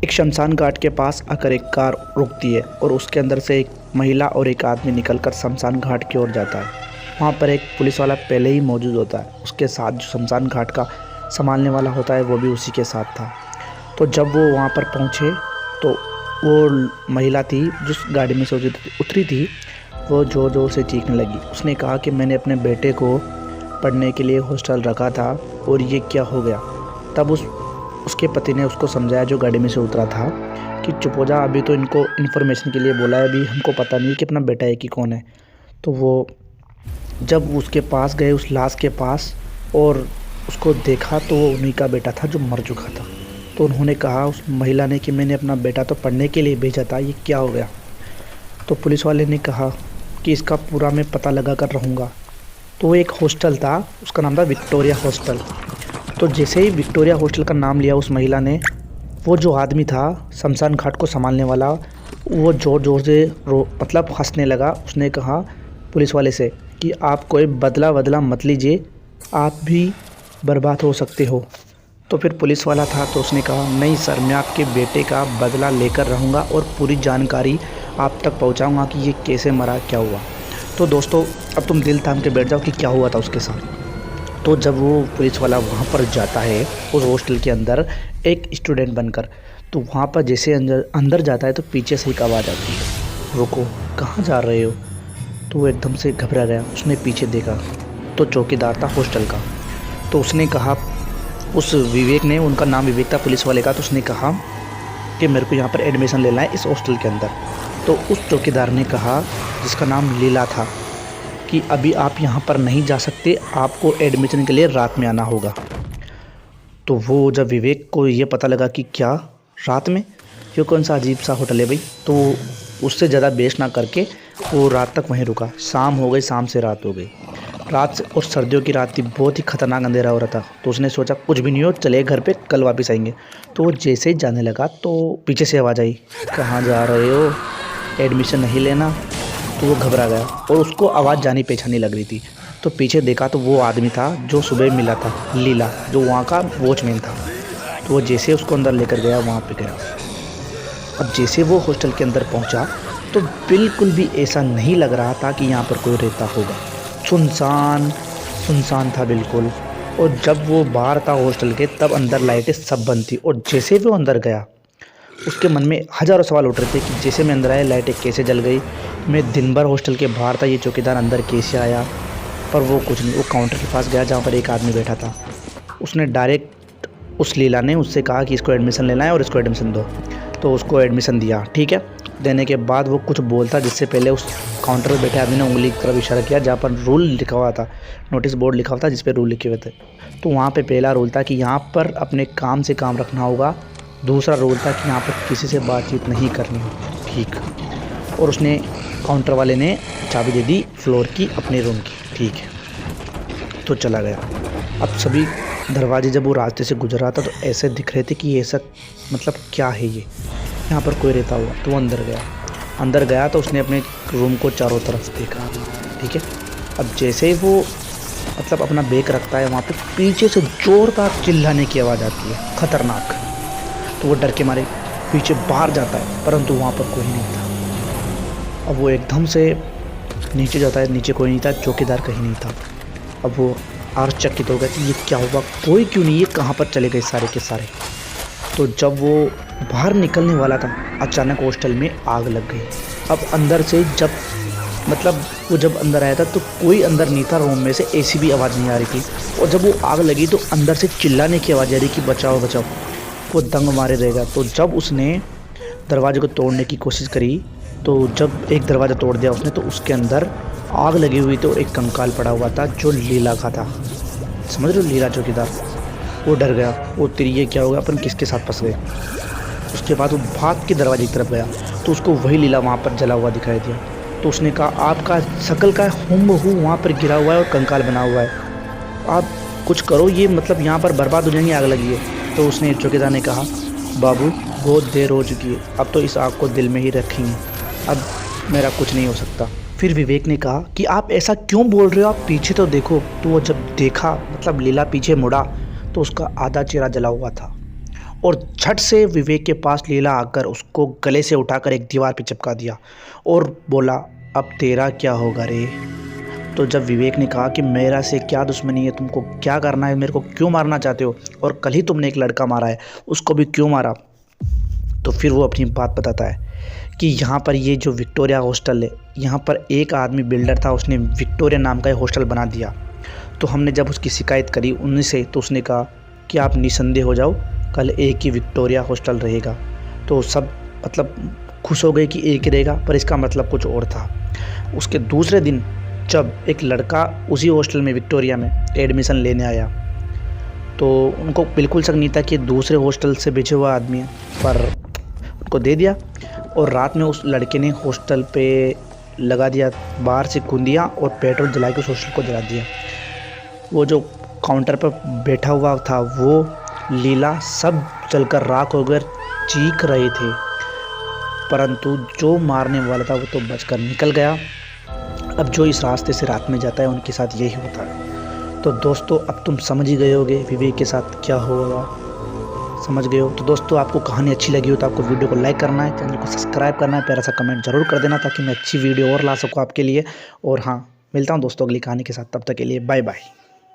एक शमशान घाट के पास आकर एक कार रुकती है और उसके अंदर से एक महिला और एक आदमी निकलकर शमशान घाट की ओर जाता है। वहाँ पर एक पुलिस वाला पहले ही मौजूद होता है। उसके साथ जो शमशान घाट का संभालने वाला होता है वो भी उसी के साथ था। तो जब वो वहाँ पर पहुँचे तो वो महिला थी जिस गाड़ी में से उतरी थी, वो ज़ोर ज़ोर से चीखने लगी। उसने कहा कि मैंने अपने बेटे को पढ़ने के लिए हॉस्टल रखा था और ये क्या हो गया। तब उसके पति ने उसको समझाया, जो गाड़ी में से उतरा था, कि चुप हो जा, अभी तो इनको इन्फॉर्मेशन के लिए बोला है, अभी हमको पता नहीं कि अपना बेटा है कि कौन है। तो वो जब उसके पास गए, उस लाश के पास, और उसको देखा तो वो उन्हीं का बेटा था जो मर चुका था। तो उन्होंने कहा, उस महिला ने, कि मैंने अपना बेटा तो पढ़ने के लिए भेजा था, ये क्या हो गया। तो पुलिस वाले ने कहा कि इसका पूरा मैं पता लगा कर रहूँगा। तो वो एक हॉस्टल था, उसका नाम था विक्टोरिया हॉस्टल। तो जैसे ही विक्टोरिया हॉस्टल का नाम लिया उस महिला ने, वो जो आदमी था शमशान घाट को संभालने वाला, वो ज़ोर ज़ोर से मतलब हंसने लगा। उसने कहा पुलिस वाले से कि आप कोई बदला मत लीजिए, आप भी बर्बाद हो सकते हो। तो फिर पुलिस वाला था तो उसने कहा, नहीं सर, मैं आपके बेटे का बदला लेकर रहूँगा और पूरी जानकारी आप तक पहुँचाऊँगा कि ये कैसे मरा, क्या हुआ। तो दोस्तों, अब तुम दिल थाम के बैठ जाओ कि क्या हुआ था उसके साथ। तो जब वो पुलिस वाला वहाँ पर जाता है उस हॉस्टल के अंदर एक स्टूडेंट बनकर, तो वहाँ पर जैसे अंदर जाता है तो पीछे से एक आवाज़ आती है, रुको, कहाँ जा रहे हो। तो वो एकदम से घबरा गया। उसने पीछे देखा तो चौकीदार था हॉस्टल का। तो उसने कहा, उस विवेक ने, उनका नाम विवेक था पुलिस वाले का, तो उसने कहा कि मेरे को यहाँ पर एडमिशन लेना है इस हॉस्टल के अंदर। तो उस चौकीदार ने कहा, जिसका नाम लीला था, कि अभी आप यहाँ पर नहीं जा सकते, आपको एडमिशन के लिए रात में आना होगा। तो वो जब विवेक को ये पता लगा कि क्या रात में, ये कौन सा अजीब सा होटल है भाई, तो उससे ज़्यादा बेस ना करके वो रात तक वहीं रुका। शाम हो गई, शाम से रात हो गई। रात से, और सर्दियों की रात थी, बहुत ही खतरनाक अंधेरा हो रहा था। तो उसने सोचा कुछ भी नहीं हो, चले घर पे, कल वापस आएंगे। तो वो जैसे ही जाने लगा तो पीछे से आवाज़ आई, कहाँ जा रहे हो, एडमिशन नहीं लेना। तो वो घबरा गया और उसको आवाज़ जानी पहचानी लग रही थी। तो पीछे देखा तो वो आदमी था जो सुबह मिला था, लीला, जो वहाँ का वॉचमैन था। तो वो जैसे उसको अंदर लेकर गया, वहाँ पे गया। अब जैसे वो हॉस्टल के अंदर पहुँचा तो बिल्कुल भी ऐसा नहीं लग रहा था कि यहाँ पर कोई रहता होगा। सुनसान सुनसान था बिल्कुल। और जब वो बाहर था हॉस्टल के, तब अंदर लाइटें सब बंद थी। और जैसे वो अंदर गया, उसके मन में हज़ारों सवाल उठ रहे थे कि जैसे मैं अंदर आया, लाइटें कैसे जल गई, मैं दिन भर हॉस्टल के बाहर था, ये चौकीदार अंदर कैसे आया। पर वो कुछ नहीं। वो काउंटर के पास गया जहाँ पर एक आदमी बैठा था। उसने डायरेक्ट, उस लीला ने उससे कहा कि इसको एडमिशन लेना है और इसको एडमिशन दो। तो उसको एडमिशन दिया। ठीक है, देने के बाद वो कुछ बोलता, जिससे पहले उस काउंटर पर बैठे आदमी ने उंगली की तरफ इशारा किया जहाँ पर रूल लिखा हुआ था, नोटिस बोर्ड लिखा हुआ था जिस पर रूल लिखे हुए थे। तो वहाँ पे पहला रूल था कि यहाँ पर अपने काम से काम रखना होगा। दूसरा रूल था कि यहाँ पर किसी से बातचीत नहीं करनी। ठीक। और उसने, काउंटर वाले ने चाबी दे दी फ्लोर की, अपने रूम की। ठीक है, तो चला गया। अब सभी दरवाजे, जब वो रास्ते से गुजर रहा था तो ऐसे दिख रहे थे कि ये ऐसा, मतलब क्या है ये, यहाँ पर कोई रहता हुआ। तो वो अंदर गया तो उसने अपने रूम को चारों तरफ देखा। ठीक है, अब जैसे ही वो मतलब अपना बैग रखता है, वहाँ पे पीछे से ज़ोरदार चिल्लाने की आवाज़ आती है, ख़तरनाक। तो वो डर के मारे पीछे बाहर जाता है, परंतु वहाँ पर कोई नहीं था। अब वो एकदम से नीचे जाता है, नीचे कोई नहीं था, चौकीदार कहीं नहीं था। अब वो आश्चर्यचकित हो गया कि ये क्या हुआ, कोई क्यों नहीं, ये कहाँ पर चले गए सारे के सारे। तो जब वो बाहर निकलने वाला था, अचानक हॉस्टल में आग लग गई। अब अंदर से जब, मतलब वो जब अंदर आया था तो कोई अंदर नहीं था रूम में से, ऐसी भी आवाज़ नहीं आ रही थी। और जब वो आग लगी तो अंदर से चिल्लाने की आवाज़ आ रही कि बचाओ बचाओ। वो दंग मारे रहेगा। तो जब उसने दरवाजे को तोड़ने की कोशिश करी, तो जब एक दरवाज़ा तोड़ दिया उसने, तो उसके अंदर आग लगी हुई तो एक कंकाल पड़ा हुआ था जो लीला का था। समझ रहे हो, लीला चौकीदार। वो डर गया, वो तेरी ये क्या हो गया, अपन किसके साथ फंस गए। उसके बाद वो भाग के दरवाजे की तरफ गया तो उसको वही लीला वहाँ पर जला हुआ दिखाई दिया। तो उसने कहा, आपका शकल का हूबहू वहाँ पर गिरा हुआ है और कंकाल बना हुआ है, आप कुछ करो, ये मतलब यहाँ पर बर्बाद हो जाएंगे, आग लगी है। तो उसने, चौकीदार ने कहा, बाबू बहुत देर हो चुकी है, अब तो इस आग को दिल में ही रखेंगे, अब मेरा कुछ नहीं हो सकता। फिर विवेक ने कहा कि आप ऐसा क्यों बोल रहे हो, आप पीछे तो देखो। तो वो जब देखा, मतलब लीला पीछे मुड़ा तो उसका आधा चेहरा जला हुआ था और झट से विवेक के पास लीला आकर उसको गले से उठाकर एक दीवार पे चिपका दिया और बोला, अब तेरा क्या होगा रे। तो जब विवेक ने कहा कि मेरा से क्या दुश्मनी है, तुमको क्या करना है, मेरे को क्यों मारना चाहते हो, और कल ही तुमने एक लड़का मारा है, उसको भी क्यों मारा। तो फिर वो अपनी बात बताता है कि यहाँ पर ये जो विक्टोरिया हॉस्टल है, यहाँ पर एक आदमी बिल्डर था, उसने विक्टोरिया नाम का हॉस्टल बना दिया। तो हमने जब उसकी शिकायत करी उन्हीं से, तो उसने कहा कि आप निसंदेह हो जाओ, कल एक ही विक्टोरिया हॉस्टल रहेगा। तो सब मतलब खुश हो गए कि एक ही रहेगा, पर इसका मतलब कुछ और था। उसके दूसरे दिन जब एक लड़का उसी हॉस्टल में विक्टोरिया में एडमिशन लेने आया, तो उनको बिल्कुल शक नहीं था कि दूसरे हॉस्टल से भेजा हुआ आदमी है, पर उनको दे दिया। और रात में उस लड़के ने हॉस्टल पे लगा दिया, बाहर से कुंदिया और पेट्रोल जला के उस हॉस्टल को जला दिया। वो जो काउंटर पर बैठा हुआ था वो, लीला, सब जलकर राख हो गए, चीख रहे थे, परंतु जो मारने वाला था वो तो बचकर निकल गया। अब जो इस रास्ते से रात में जाता है उनके साथ यही होता है। तो दोस्तों अब तुम समझ ही गए होगे विवेक के साथ क्या होगा, समझ गए हो। तो दोस्तों आपको कहानी अच्छी लगी हो तो आपको वीडियो को लाइक करना है, चैनल को सब्सक्राइब करना है, प्यारा सा कमेंट जरूर कर देना ताकि मैं अच्छी वीडियो और ला सकूँ आपके लिए। और हाँ, मिलता हूँ दोस्तों अगली कहानी के साथ, तब तक के लिए बाय बाय।